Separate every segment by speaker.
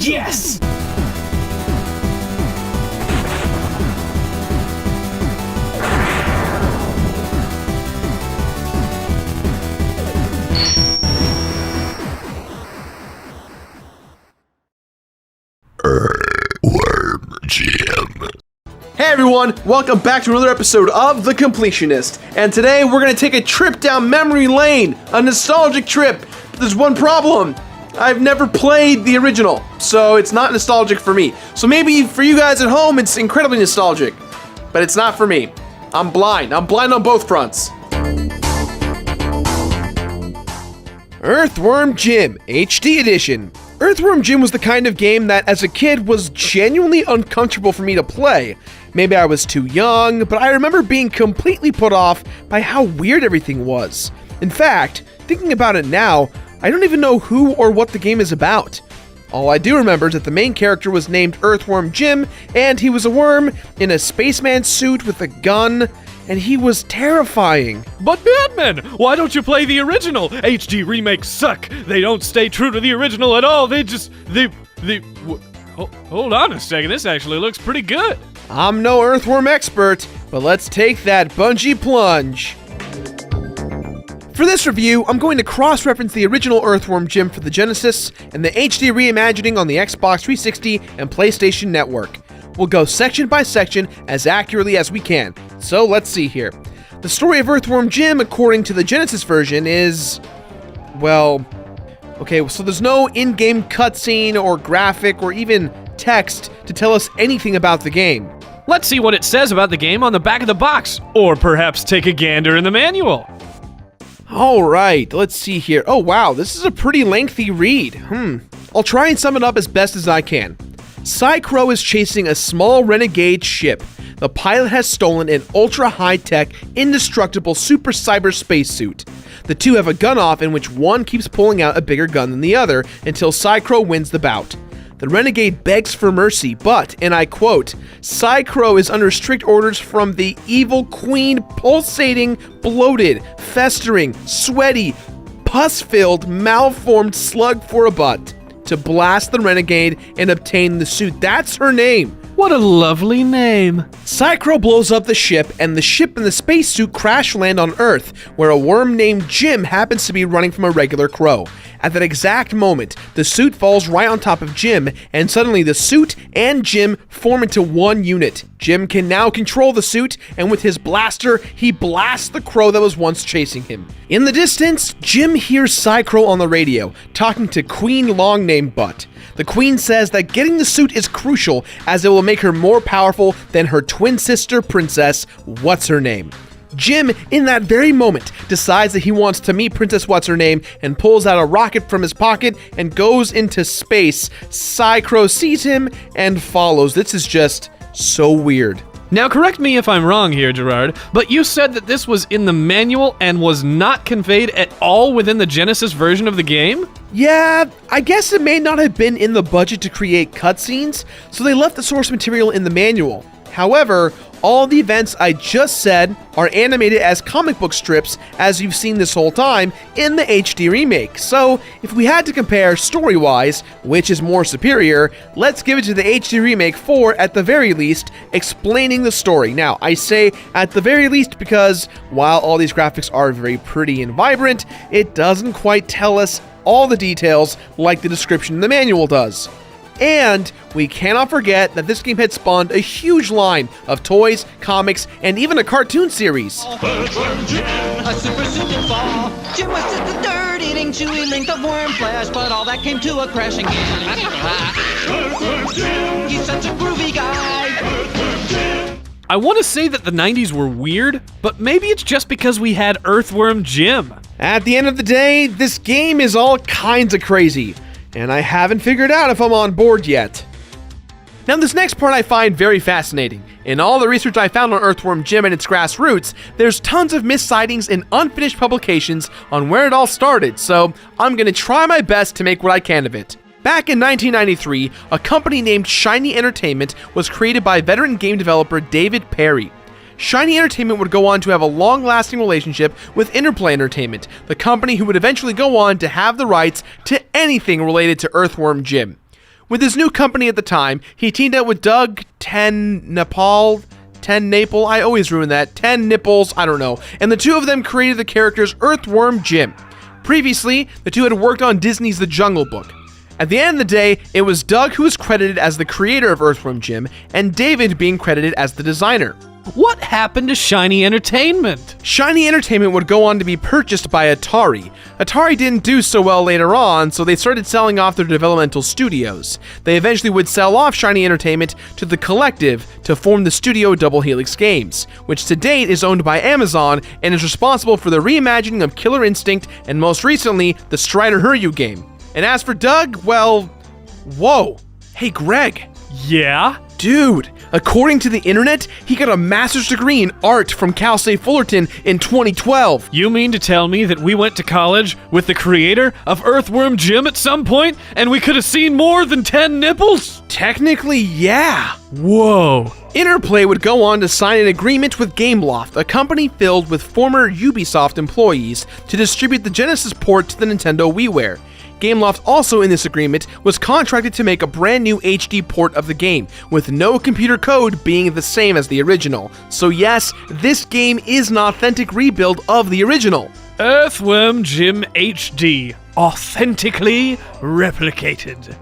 Speaker 1: Yes!
Speaker 2: Earthworm Jim.
Speaker 3: Hey everyone, welcome back to another episode of The Completionist, and today we're going to take a trip down memory lane, a nostalgic trip. But there's one problem. I've never played the original, so it's not nostalgic for me. So maybe for you guys at home, it's incredibly nostalgic, but it's not for me. I'm blind on both fronts. Earthworm Jim HD Edition. Earthworm Jim was the kind of game that as a kid was genuinely uncomfortable for me to play. Maybe I was too young, but I remember being completely put off by how weird everything was. In fact, thinking about it now, I don't even know who or what the game is about. All I do remember is that the main character was named Earthworm Jim, and he was a worm in a spaceman suit with a gun, and he was terrifying.
Speaker 1: But Batman, why don't you play the original? HD remakes suck. They don't stay true to the original at all. Hold on a second, this actually looks pretty good.
Speaker 3: I'm no Earthworm expert, but let's take that bungee plunge. For this review, I'm going to cross-reference the original Earthworm Jim for the Genesis and the HD reimagining on the Xbox 360 and PlayStation Network. We'll go section by section as accurately as we can. So let's see here. The story of Earthworm Jim, according to the Genesis version, is... well... okay, so there's no in-game cutscene or graphic or even text to tell us anything about the game.
Speaker 1: Let's see what it says about the game on the back of the box, or perhaps take a gander in the manual.
Speaker 3: Alright, let's see here. Oh wow, this is a pretty lengthy read. I'll try and sum it up as best as I can. Psy-Crow is chasing a small renegade ship. The pilot has stolen an ultra-high-tech, indestructible super cyber spacesuit. The two have a gun-off in which one keeps pulling out a bigger gun than the other until Psy-Crow wins the bout. The renegade begs for mercy, but, and I quote, Psy-Crow is under strict orders from the evil queen, pulsating, bloated, festering, sweaty, pus-filled, malformed slug for a butt, to blast the renegade and obtain the suit. That's her name.
Speaker 1: What a lovely name.
Speaker 3: Psy-Crow blows up the ship, and the ship and the spacesuit crash land on Earth, where a worm named Jim happens to be running from a regular crow. At that exact moment, the suit falls right on top of Jim, and suddenly the suit and Jim form into one unit. Jim can now control the suit, and with his blaster, he blasts the crow that was once chasing him. In the distance, Jim hears Psy-Crow on the radio, talking to Queen Longname-Butt. The Queen says that getting the suit is crucial, as it will make her more powerful than her twin sister, Princess What's-Her-Name. Jim, in that very moment, decides that he wants to meet Princess What's-Her-Name and pulls out a rocket from his pocket and goes into space. Psy-Crow sees him and follows. This is just so weird.
Speaker 1: Now correct me if I'm wrong here, Gerard, but you said that this was in the manual and was not conveyed at all within the Genesis version of the game?
Speaker 3: Yeah, I guess it may not have been in the budget to create cutscenes, so they left the source material in the manual. However, all the events I just said are animated as comic book strips, as you've seen this whole time, in the HD remake. So, if we had to compare story-wise, which is more superior, let's give it to the HD remake for, at the very least, explaining the story. Now, I say at the very least because, while all these graphics are very pretty and vibrant, it doesn't quite tell us all the details like the description in the manual does. And we cannot forget that this game had spawned a huge line of toys, comics, and even a cartoon series.
Speaker 4: Earthworm Jim, a super suited fall. Jim was just a dirt-eating, chewy length of worm flesh, but all that came to a crashing end. Earthworm Jim, he's such a groovy guy. Earthworm Jim.
Speaker 1: I want to say that the 90s were weird, but maybe it's just because we had Earthworm Jim.
Speaker 3: At the end of the day, this game is all kinds of crazy, and I haven't figured out if I'm on board yet. Now this next part I find very fascinating. In all the research I found on Earthworm Jim and its grassroots, there's tons of missed sightings and unfinished publications on where it all started, so I'm gonna try my best to make what I can of it. Back in 1993, a company named Shiny Entertainment was created by veteran game developer David Perry. Shiny Entertainment would go on to have a long-lasting relationship with Interplay Entertainment, the company who would eventually go on to have the rights to anything related to Earthworm Jim. With his new company at the time, he teamed up with Doug 10 Naple, I always ruin that, 10 Nipples, I don't know, and the two of them created the characters Earthworm Jim. Previously, the two had worked on Disney's The Jungle Book. At the end of the day, it was Doug who was credited as the creator of Earthworm Jim, and David being credited as the designer.
Speaker 1: What happened to Shiny Entertainment?
Speaker 3: Shiny Entertainment would go on to be purchased by Atari. Atari didn't do so well later on, so they started selling off their developmental studios. They eventually would sell off Shiny Entertainment to The Collective to form the studio Double Helix Games, which to date is owned by Amazon and is responsible for the reimagining of Killer Instinct and most recently, the Strider Huryu game. And as for Doug, well, whoa. Hey Greg.
Speaker 1: Yeah?
Speaker 3: Dude, according to the internet, he got a master's degree in art from Cal State Fullerton in 2012.
Speaker 1: You mean to tell me that we went to college with the creator of Earthworm Jim at some point, and we could have seen more than 10 nipples?
Speaker 3: Technically, yeah.
Speaker 1: Whoa.
Speaker 3: Interplay would go on to sign an agreement with Gameloft, a company filled with former Ubisoft employees, to distribute the Genesis port to the Nintendo WiiWare. Gameloft also in this agreement was contracted to make a brand new HD port of the game, with no computer code being the same as the original. So yes, this game is an authentic rebuild of the original.
Speaker 1: Earthworm Jim HD. Authentically replicated.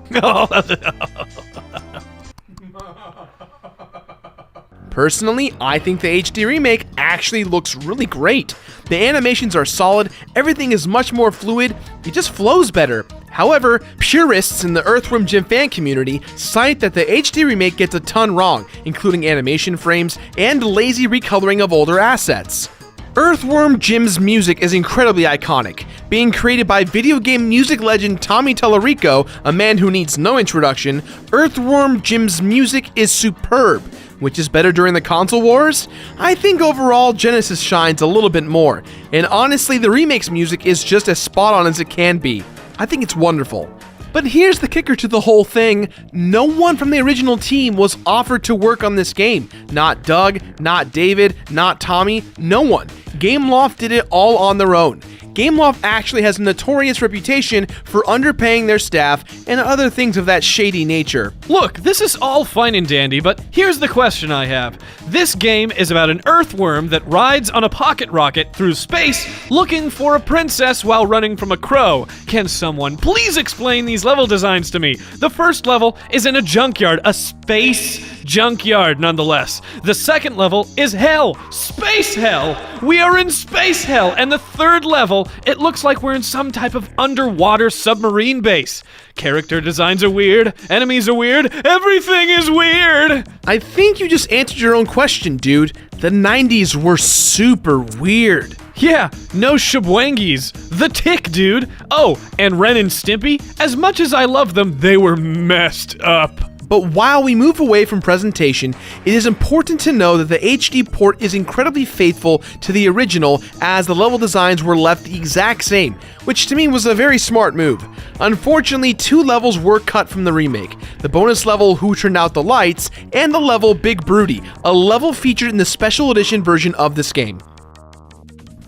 Speaker 3: Personally, I think the HD remake actually looks really great. The animations are solid, everything is much more fluid, it just flows better. However, purists in the Earthworm Jim fan community cite that the HD remake gets a ton wrong, including animation frames and lazy recoloring of older assets. Earthworm Jim's music is incredibly iconic. Being created by video game music legend Tommy Tallarico, a man who needs no introduction, Earthworm Jim's music is superb. Which is better during the console wars? I think overall Genesis shines a little bit more, and honestly the remake's music is just as spot on as it can be. I think it's wonderful. But here's the kicker to the whole thing, no one from the original team was offered to work on this game. Not Doug, not David, not Tommy, no one. Gameloft did it all on their own. Gameloft actually has a notorious reputation for underpaying their staff and other things of that shady nature.
Speaker 1: Look, this is all fine and dandy, but here's the question I have. This game is about an earthworm that rides on a pocket rocket through space looking for a princess while running from a crow. Can someone please explain these level designs to me? The first level is in a junkyard, a space junkyard nonetheless. The second level is hell, space hell. We are in space hell, and the third level, it looks like we're in some type of underwater submarine base. Character designs are weird, enemies are weird, everything is weird!
Speaker 3: I think you just answered your own question, dude. The 90s were super weird.
Speaker 1: Yeah, no Shubwangis. The Tick, dude. Oh, and Ren and Stimpy, as much as I love them, they were messed up.
Speaker 3: But while we move away from presentation, it is important to know that the HD port is incredibly faithful to the original, as the level designs were left the exact same, which to me was a very smart move. Unfortunately, 2 levels were cut from the remake, the bonus level Who Turned Out the Lights, and the level Big Broody, a level featured in the special edition version of this game.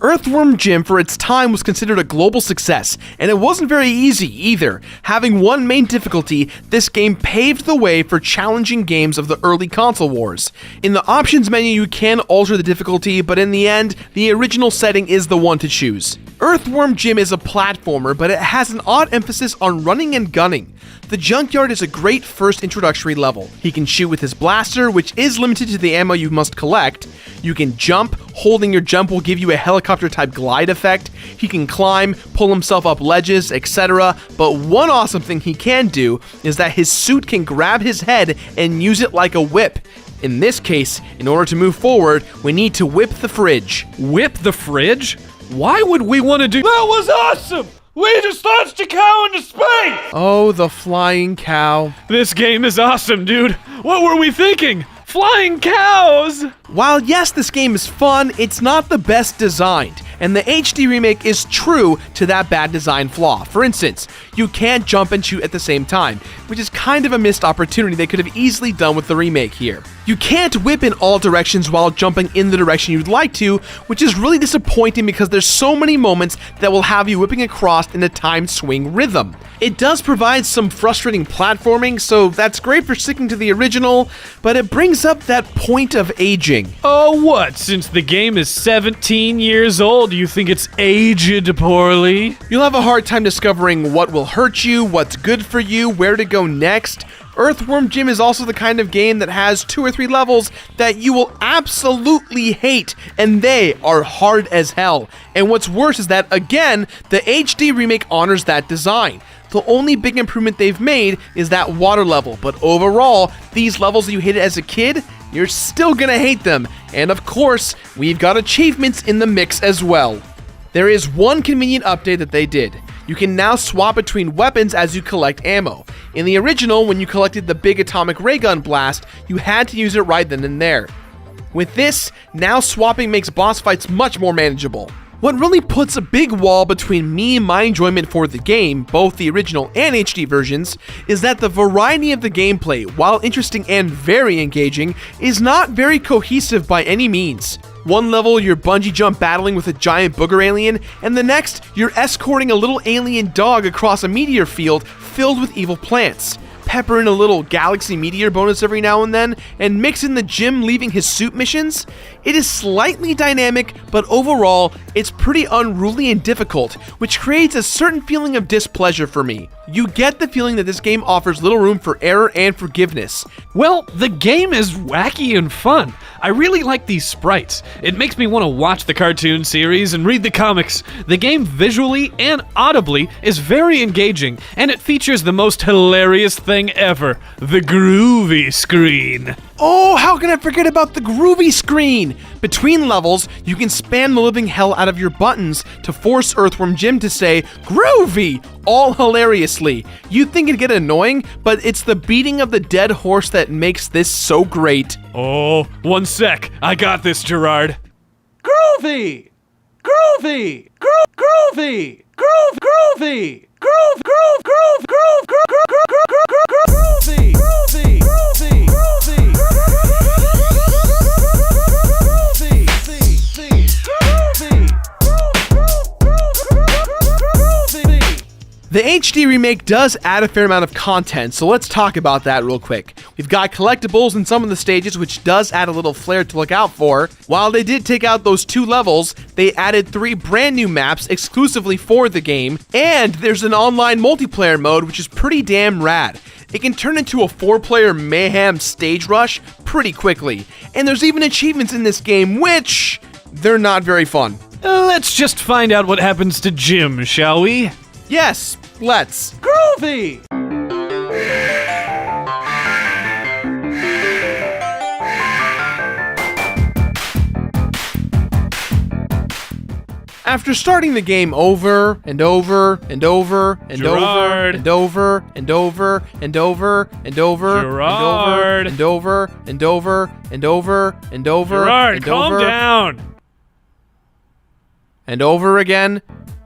Speaker 3: Earthworm Jim for its time was considered a global success, and it wasn't very easy either. Having one main difficulty, this game paved the way for challenging games of the early console wars. In the options menu you can alter the difficulty, but in the end, the original setting is the one to choose. Earthworm Jim is a platformer, but it has an odd emphasis on running and gunning. The junkyard is a great first introductory level. He can shoot with his blaster, which is limited to the ammo you must collect. You can jump, holding your jump will give you a helicopter-type glide effect. He can climb, pull himself up ledges, etc. But one awesome thing he can do is that his suit can grab his head and use it like a whip. In this case, in order to move forward, we need to whip the fridge.
Speaker 1: Whip the fridge? Why would we want to do— That was awesome! We just launched a cow into space!
Speaker 3: Oh, the flying cow.
Speaker 1: This game is awesome, dude. What were we thinking? Flying cows!
Speaker 3: While yes, this game is fun, it's not the best designed, and the HD remake is true to that bad design flaw. For instance, you can't jump and shoot at the same time, which is kind of a missed opportunity they could have easily done with the remake here. You can't whip in all directions while jumping in the direction you'd like to, which is really disappointing because there's so many moments that will have you whipping across in a timed swing rhythm. It does provide some frustrating platforming, so that's great for sticking to the original, but it brings up that point of aging.
Speaker 1: Oh, what? Since the game is 17 years old, you think it's aged poorly?
Speaker 3: You'll have a hard time discovering what will hurt you, what's good for you, where to go next. Earthworm Jim is also the kind of game that has 2 or 3 levels that you will absolutely hate, and they are hard as hell. And what's worse is that, again, the HD remake honors that design. The only big improvement they've made is that water level, but overall, these levels that you hated as a kid, you're still gonna hate them. And of course, we've got achievements in the mix as well. There is one convenient update that they did. You can now swap between weapons as you collect ammo. In the original, when you collected the big atomic ray gun blast, you had to use it right then and there. With this, now swapping makes boss fights much more manageable. What really puts a big wall between me and my enjoyment for the game, both the original and HD versions, is that the variety of the gameplay, while interesting and very engaging, is not very cohesive by any means. One level, you're bungee jump battling with a giant booger alien, and the next, you're escorting a little alien dog across a meteor field filled with evil plants. Pepper in a little galaxy meteor bonus every now and then, and mix in the Jim leaving his suit missions. It is slightly dynamic, but overall, it's pretty unruly and difficult, which creates a certain feeling of displeasure for me. You get the feeling that this game offers little room for error and forgiveness.
Speaker 1: Well, the game is wacky and fun. I really like these sprites. It makes me want to watch the cartoon series and read the comics. The game visually and audibly is very engaging, and it features the most hilarious thing ever, the groovy screen.
Speaker 3: Oh, how can I forget about the groovy screen? Between levels, you can spam the living hell out of your buttons to force Earthworm Jim to say, "Groovy!" all hilariously. You'd think it'd get annoying, but it's the beating of the dead horse that makes this so great.
Speaker 1: Oh, one sec. I got this, Gerard. Groovy! Groovy! Groovy! Groovy! Groove, groove, groove, groove, groove, groove, groove, groove, groove, groovy, groovy, groovy, groovy, groovy. The HD remake does add a fair amount of content, so let's talk about that real quick. We've got collectibles in some of the stages, which does add a little flair to look out for. While they did take out those 2 levels, they added 3 brand new maps exclusively for the game, and there's an online multiplayer mode, which is pretty damn rad. It can turn into a 4-player mayhem stage rush pretty quickly, and there's even achievements in this game, which they're not very fun. Let's just find out what happens to Jim, shall we?
Speaker 3: Yes, let's.
Speaker 1: Groovy!
Speaker 3: After starting the game over and over and over and
Speaker 1: Gerard.
Speaker 3: over and over and over and over and over
Speaker 1: Gerard.
Speaker 3: and over and over and over and over
Speaker 1: Gerard,
Speaker 3: and
Speaker 1: calm
Speaker 3: over
Speaker 1: down!
Speaker 3: and over again,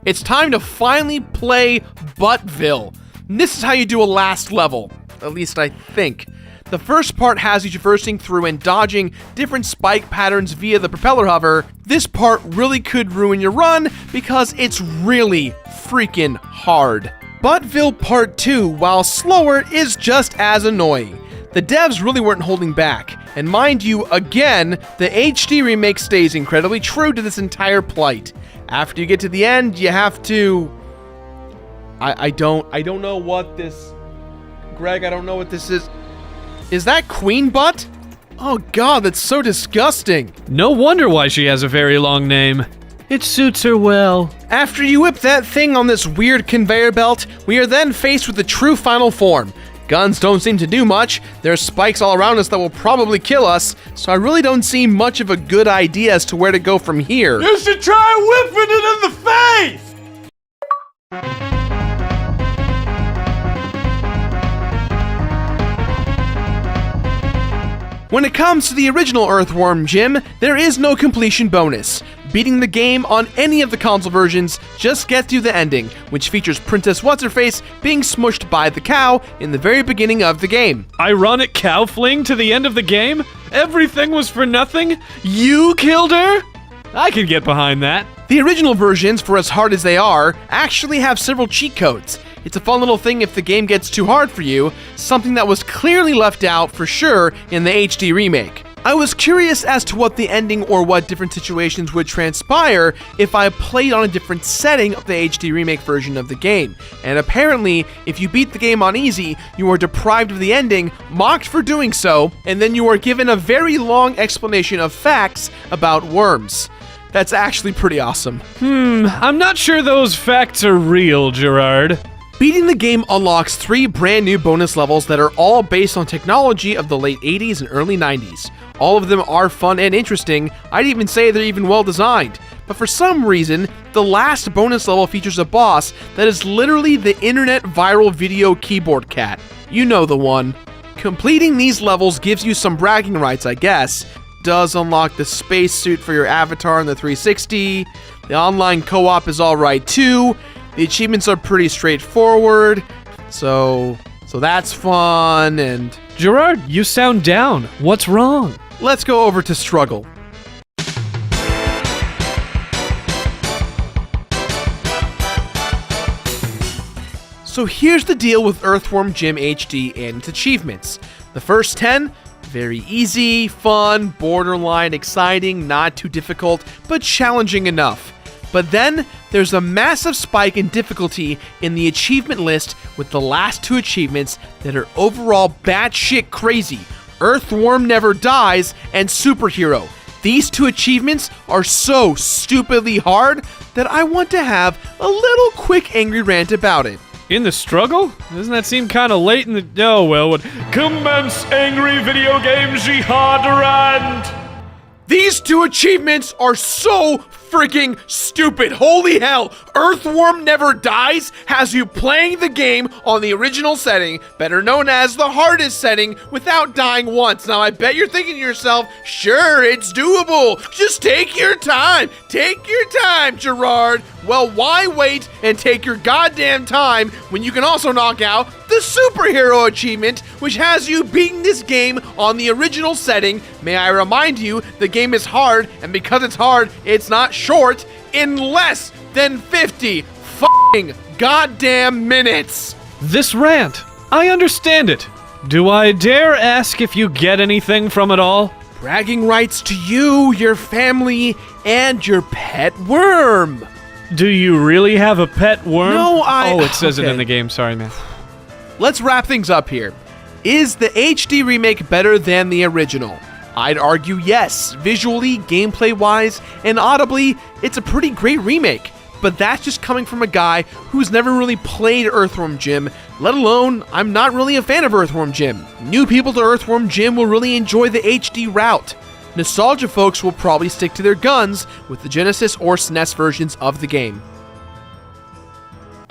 Speaker 3: it's time to finally play Buttville. And this is how you do a last level, at least I think. The first part has you traversing through and dodging different spike patterns via the propeller hover. This part really could ruin your run because it's really freaking hard. Buttville Part 2, while slower, is just as annoying. The devs really weren't holding back. And mind you, again, the HD remake stays incredibly true to this entire plight. After you get to the end, you have to... I don't know what this... Greg, I don't know what this is. Is that Queen Butt? Oh god, that's so disgusting.
Speaker 1: No wonder why she has a very long name. It suits her well.
Speaker 3: After you whip that thing on this weird conveyor belt, we are then faced with the true final form. Guns don't seem to do much, there's spikes all around us that will probably kill us, so I really don't see much of a good idea as to where to go from here.
Speaker 1: You should try whipping it in the face! When
Speaker 3: it comes to the original Earthworm Jim, there is no completion bonus. Beating the game on any of the console versions just gets you the ending, which features Princess What's-Her-Face being smushed by the cow in the very beginning of the game.
Speaker 1: Ironic cow fling to the end of the game? Everything was for nothing? You killed her? I can get behind that.
Speaker 3: The original versions, for as hard as they are, actually have several cheat codes. It's a fun little thing if the game gets too hard for you, something that was clearly left out for sure in the HD remake. I was curious as to what the ending or what different situations would transpire if I played on a different setting of the HD remake version of the game. And apparently, if you beat the game on easy, you are deprived of the ending, mocked for doing so, and then you are given a very long explanation of facts about worms. That's actually pretty awesome.
Speaker 1: I'm not sure those facts are real, Gerard.
Speaker 3: Beating the game unlocks 3 brand new bonus levels that are all based on technology of the late 80s and early 90s. All of them are fun and interesting. I'd even say they're even well designed. But for some reason, the last bonus level features a boss that is literally the internet viral video keyboard cat. You know the one. Completing these levels gives you some bragging rights, I guess. Does unlock the spacesuit for your avatar in the 360. The online co-op is alright too. The achievements are pretty straightforward. So that's fun. And
Speaker 1: Gerard, you sound down. What's wrong?
Speaker 3: let's go over to struggle. So here's the deal with Earthworm Jim HD and its achievements. The first 10, very easy, fun, borderline exciting, not too difficult, but challenging enough. But then, there's a massive spike in difficulty in the achievement list with the last 2 achievements that are overall batshit crazy. Earthworm Never Dies and Superhero. These 2 achievements are so stupidly hard that I want to have a little quick angry rant about it.
Speaker 1: In the struggle? Doesn't that seem kind of late in the... Oh, well, what... Commence angry video game jihad rant!
Speaker 3: These 2 achievements are so freaking stupid. Holy hell. Earthworm Never Dies has you playing the game on the original setting, better known as the hardest setting, without dying once. Now, I bet you're thinking to yourself, sure, it's doable. Just take your time. Take your time, Gerard. Well, why wait and take your goddamn time when you can also knock out the Superhero achievement, which has you beating this game on the original setting? May I remind you, the game is hard, and because it's hard, it's not short, in less than 50 f***ing goddamn minutes.
Speaker 1: This rant, I understand it. Do I dare ask if you get anything from it all?
Speaker 3: Bragging rights to you, your family, and your pet worm.
Speaker 1: Do you really have a pet worm?
Speaker 3: No,
Speaker 1: Oh, it says it
Speaker 3: okay.
Speaker 1: in the game. Sorry, man.
Speaker 3: Let's wrap things up here. Is the HD remake better than the original? I'd argue yes. Visually, gameplay-wise, and audibly, it's a pretty great remake. But that's just coming from a guy who's never really played Earthworm Jim, let alone, I'm not really a fan of Earthworm Jim. New people to Earthworm Jim will really enjoy the HD route. Nostalgia folks will probably stick to their guns with the Genesis or SNES versions of the game.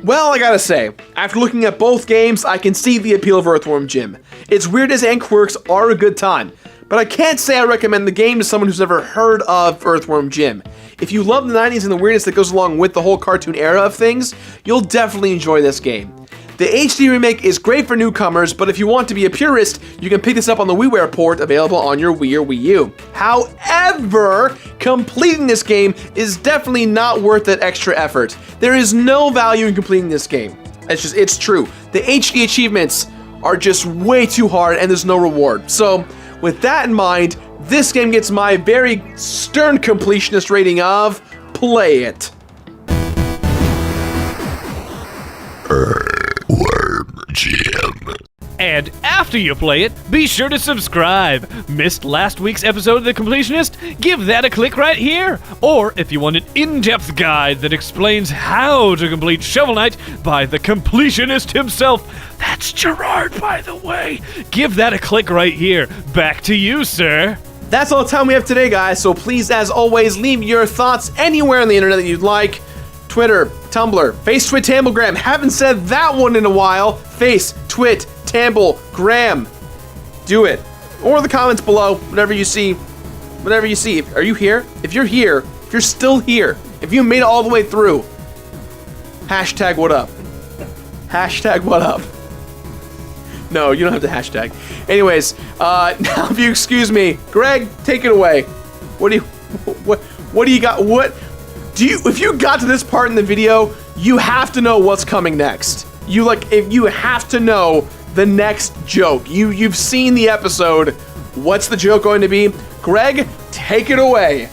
Speaker 3: Well, I gotta say, after looking at both games, I can see the appeal of Earthworm Jim. Its weirdness and quirks are a good time, but I can't say I recommend the game to someone who's never heard of Earthworm Jim. If you love the 90s and the weirdness that goes along with the whole cartoon era of things, you'll definitely enjoy this game. The HD remake is great for newcomers, but if you want to be a purist, you can pick this up on the WiiWare port available on your Wii or Wii U. However, completing this game is definitely not worth that extra effort. There is no value in completing this game. It's true. The HD achievements are just way too hard and there's no reward. So, with that in mind, this game gets my very stern completionist rating of play it.
Speaker 2: Earthworm Jim.
Speaker 1: And after you play it, be sure to subscribe. Missed last week's episode of The Completionist? Give that a click right here. Or if you want an in-depth guide that explains how to complete Shovel Knight by the Completionist himself, that's Gerard, by the way, give that a click right here. Back to you, sir.
Speaker 3: That's all the time we have today, guys, so please, as always, leave your thoughts anywhere on the internet that you'd like. Twitter, Tumblr, Face, Twit, Tamblegram. Haven't said that one in a while. Face, Twit, Tamblegram. Do it. Or the comments below, whatever you see. Whatever you see. Are you here? If you're here, you're still here, if you made it all the way through, hashtag what up. Hashtag what up. No, you don't have to hashtag. Anyways, now if you excuse me, Greg, take it away. What do you got? If you got to this part in the video, you have to know what's coming next. If you have to know the next joke. You've seen the episode. What's the joke going to be? Greg, take it away.